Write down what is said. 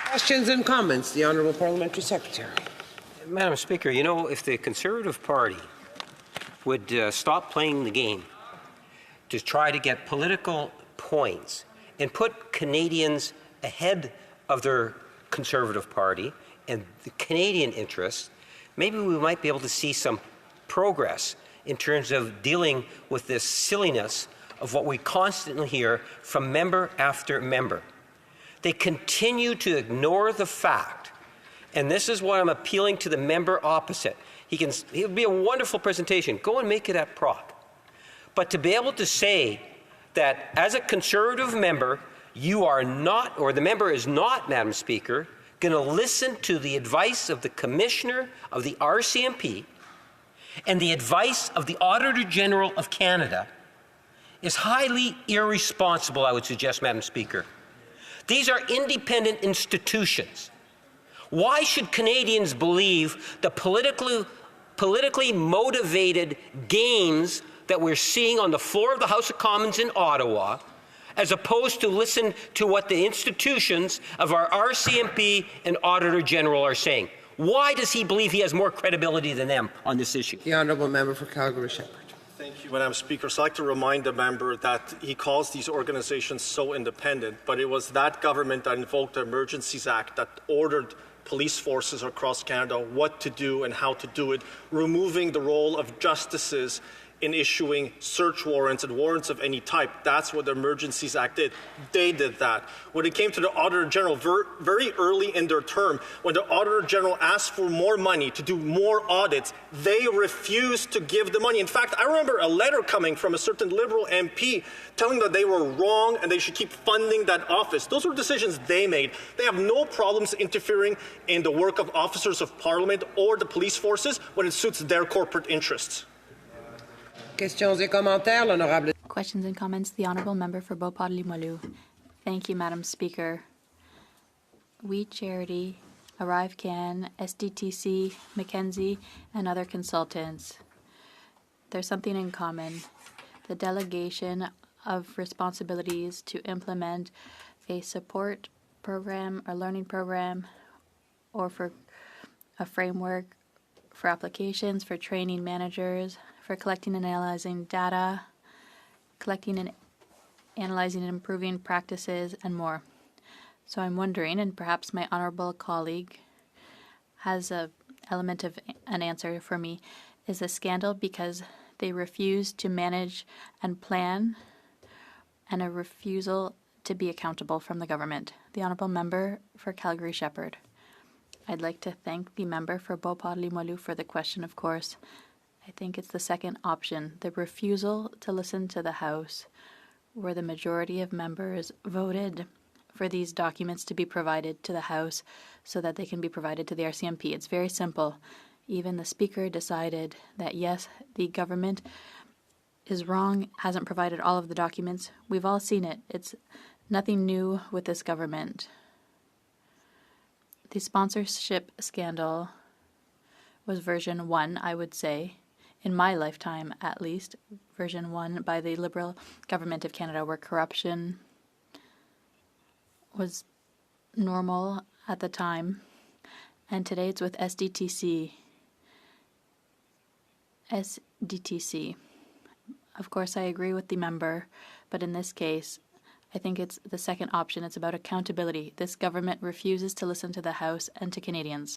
Questions and comments. The Honourable Parliamentary Secretary. Madam Speaker, you know, if the Conservative Party would stop playing the game to try to get political points and put Canadians ahead of their Conservative Party and the Canadian interests, maybe we might be able to see some progress in terms of dealing with this silliness of what we constantly hear from member after member. They continue to ignore the fact, and this is what I'm appealing to the member opposite. It'll be a wonderful presentation. Go and make it at prop. But to be able to say that as a Conservative member, you are not, or the member is not, Madam Speaker, going to listen to the advice of the Commissioner of the RCMP and the advice of the Auditor General of Canada is highly irresponsible, I would suggest, Madam Speaker. These are independent institutions. Why should Canadians believe the politically motivated games that we're seeing on the floor of the House of Commons in Ottawa, as opposed to listen to what the institutions of our RCMP and Auditor General are saying? Why does he believe he has more credibility than them on this issue? The Honourable Member for Calgary-Shepherd. Thank you, Madam Speaker. So I'd like to remind the member that he calls these organizations so independent, but it was that government that invoked the Emergencies Act that ordered police forces across Canada what to do and how to do it, removing the role of justices in issuing search warrants and warrants of any type. That's what the Emergencies Act did. They did that. When it came to the Auditor General, very early in their term, when the Auditor General asked for more money to do more audits, they refused to give the money. In fact, I remember a letter coming from a certain Liberal MP telling that they were wrong and they should keep funding that office. Those were decisions they made. They have no problems interfering in the work of officers of Parliament or the police forces when it suits their corporate interests. Questions et commentaires, l'honorable. Questions and comments. The Honourable Member for Beauport-Limoilou. Thank you, Madam Speaker. We Charity, ArriveCan, SDTC, Mackenzie, and other consultants. There's something in common. The delegation of responsibilities to implement a support program or learning program or for a framework for applications, for training managers, for collecting and analyzing data, collecting and analyzing and improving practices, and more. So I'm wondering, and perhaps my honourable colleague has an element of an answer for me, is a scandal because they refuse to manage and plan and a refusal to be accountable from the government. The Honourable Member for Calgary-Shepherd. I'd like to thank the member for Beauport-Limoilou for the question, of course. I think it's the second option, the refusal to listen to the House, where the majority of members voted for these documents to be provided to the House so that they can be provided to the RCMP. It's very simple. Even the Speaker decided that, yes, the government is wrong, hasn't provided all of the documents. We've all seen it. It's nothing new with this government. The sponsorship scandal was version 1, I would say, in my lifetime at least, version 1 by the Liberal government of Canada, where corruption was normal at the time. And today it's with SDTC. Of course, I agree with the member, but in this case, I think it's the second option. It's about accountability. This government refuses to listen to the House and to Canadians.